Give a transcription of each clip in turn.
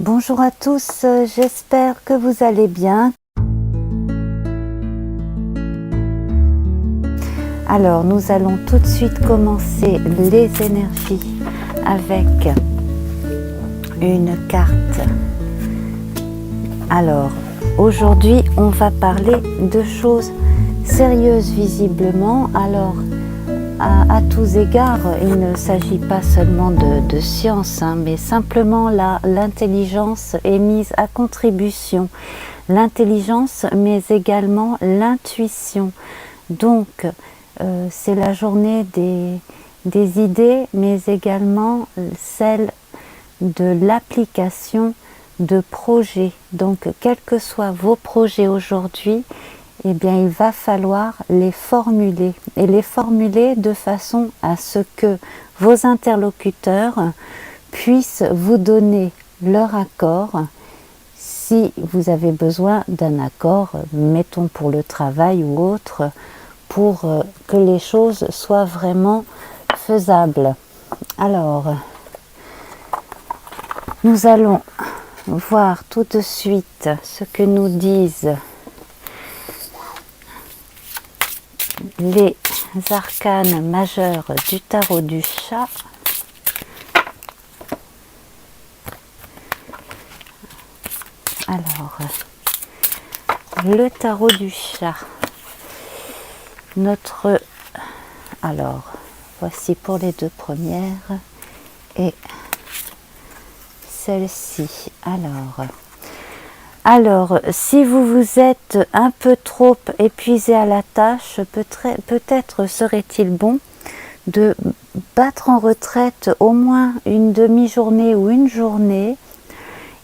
Bonjour à tous, j'espère que vous allez bien. Alors, nous allons tout de suite commencer les énergies avec une carte. Alors, aujourd'hui, on va parler de choses sérieuses visiblement. Alors, à tous égards, il ne s'agit pas seulement de science, mais simplement l'intelligence est mise à contribution. L'intelligence, mais également l'intuition. Donc, c'est la journée des idées, mais également celle de l'application de projets. Donc, quels que soient vos projets aujourd'hui, eh bien, il va falloir les formuler et les formuler de façon à ce que vos interlocuteurs puissent vous donner leur accord si vous avez besoin d'un accord, mettons pour le travail ou autre, pour que les choses soient vraiment faisables. Alors, nous allons voir tout de suite ce que nous disent les arcanes majeurs du tarot du chat. Alors, le tarot du chat. Alors, voici pour les deux premières et celle-ci. Alors, si vous vous êtes un peu trop épuisé à la tâche, peut-être serait-il bon de battre en retraite au moins une demi-journée ou une journée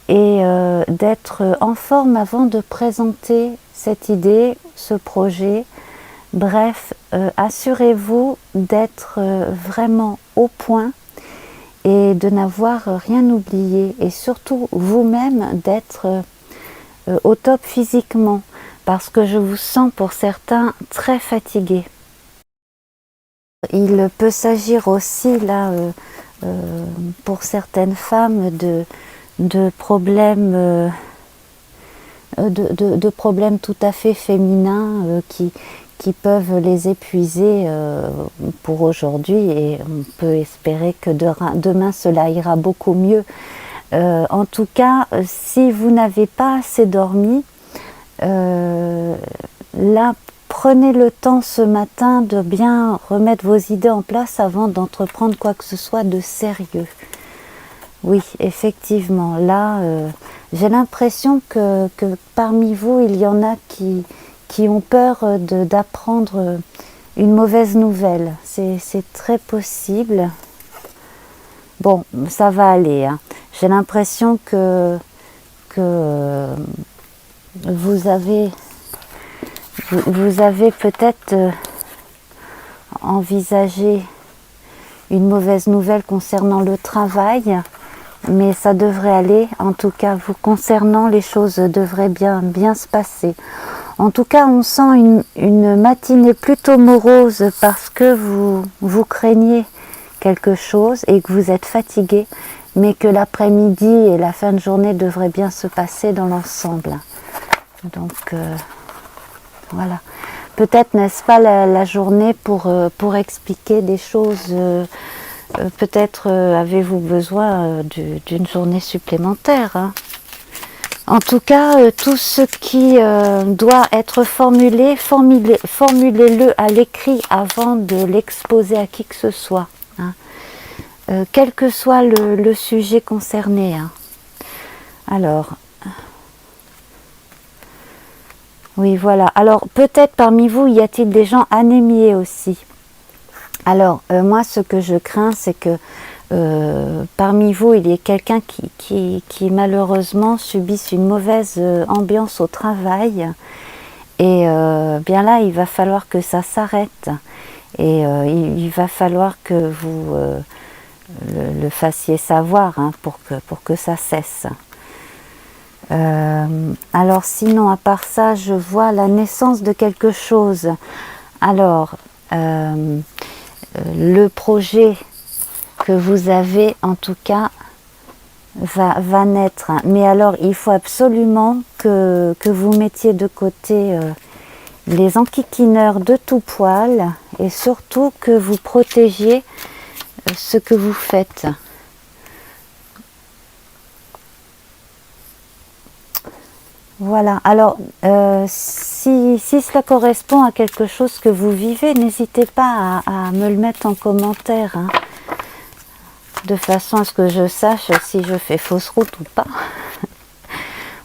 et d'être en forme avant de présenter cette idée, ce projet. Bref, assurez-vous d'être vraiment au point et de n'avoir rien oublié et surtout vous-même d'être au top physiquement, parce que je vous sens pour certains très fatigués. Il peut s'agir aussi là pour certaines femmes de problèmes de problèmes tout à fait féminins qui peuvent les épuiser pour aujourd'hui, et on peut espérer que demain cela ira beaucoup mieux. En tout cas, si vous n'avez pas assez dormi, là, prenez le temps ce matin de bien remettre vos idées en place avant d'entreprendre quoi que ce soit de sérieux. Oui, effectivement, là, j'ai l'impression que parmi vous, il y en a qui ont peur d'apprendre une mauvaise nouvelle. C'est très possible. Bon, ça va aller, hein. J'ai l'impression que vous avez peut-être envisagé une mauvaise nouvelle concernant le travail, mais ça devrait aller. En tout cas, vous concernant, les choses devraient bien se passer. En tout cas, on sent une matinée plutôt morose parce que vous craignez quelque chose et que vous êtes fatigué, mais que l'après-midi et la fin de journée devraient bien se passer dans l'ensemble. Donc, voilà. Peut-être n'est-ce pas la journée pour expliquer des choses. Peut-être avez-vous besoin d'une journée supplémentaire, hein. En tout cas, tout ce qui doit être formulé, formulez-le à l'écrit avant de l'exposer à qui que ce soit, hein. Quel que soit le sujet concerné, hein. Alors, oui, voilà. Alors, peut-être parmi vous, y a-t-il des gens anémiés aussi? Alors, moi, ce que je crains, c'est que parmi vous, il y ait quelqu'un qui malheureusement subisse une mauvaise ambiance au travail. Et bien là, il va falloir que ça s'arrête. Et il va falloir que vous le fassiez savoir, hein, pour que ça cesse. Alors sinon, à part ça, je vois la naissance de quelque chose. Alors, le projet que vous avez, en tout cas, va naître. Mais alors, il faut absolument que vous mettiez de côté les enquiquineurs de tout poil et surtout que vous protégiez ce que vous faites. Voilà, alors si cela correspond à quelque chose que vous vivez, n'hésitez pas à me le mettre en commentaire, hein, de façon à ce que je sache si je fais fausse route ou pas.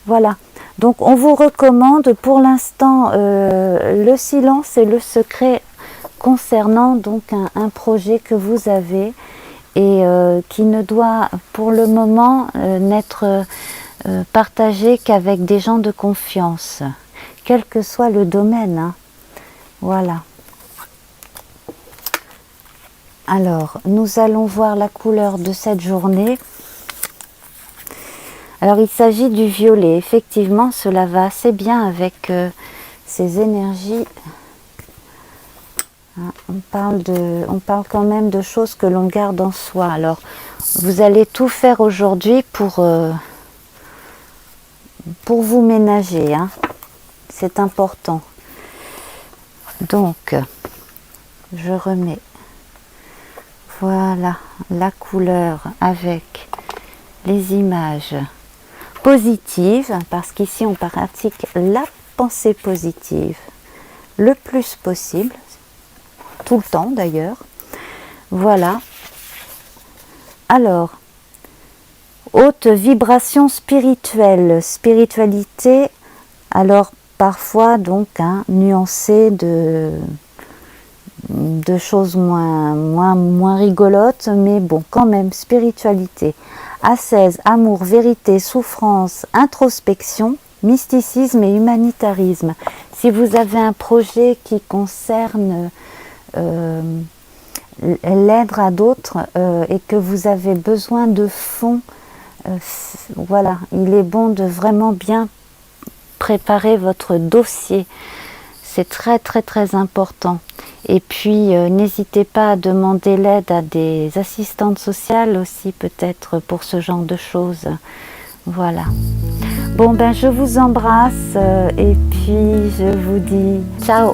Voilà, donc on vous recommande pour l'instant le silence et le secret concernant donc un projet que vous avez et qui ne doit pour le moment n'être partagé qu'avec des gens de confiance, quel que soit le domaine, hein. Voilà. Alors, nous allons voir la couleur de cette journée. Alors, il s'agit du violet. Effectivement, cela va assez bien avec ces énergies. Hein, on parle quand même de choses que l'on garde en soi. Alors, vous allez tout faire aujourd'hui pour vous ménager, hein. C'est important. Donc, je remets, voilà, la couleur avec les images positives, parce qu'ici on pratique la pensée positive le plus possible, tout le temps d'ailleurs. Voilà. Alors, haute vibration spirituelle, spiritualité, alors parfois donc nuancée de choses moins rigolotes, mais bon, quand même, spiritualité. Ascèse, amour, vérité, souffrance, introspection, mysticisme et humanitarisme. Si vous avez un projet qui concerne l'aide à d'autres et que vous avez besoin de fonds, voilà, il est bon de vraiment bien préparer votre dossier. C'est très très très important. Et puis n'hésitez pas à demander l'aide à des assistantes sociales aussi, peut-être pour ce genre de choses. Voilà. Bon ben je vous embrasse et puis je vous dis ciao.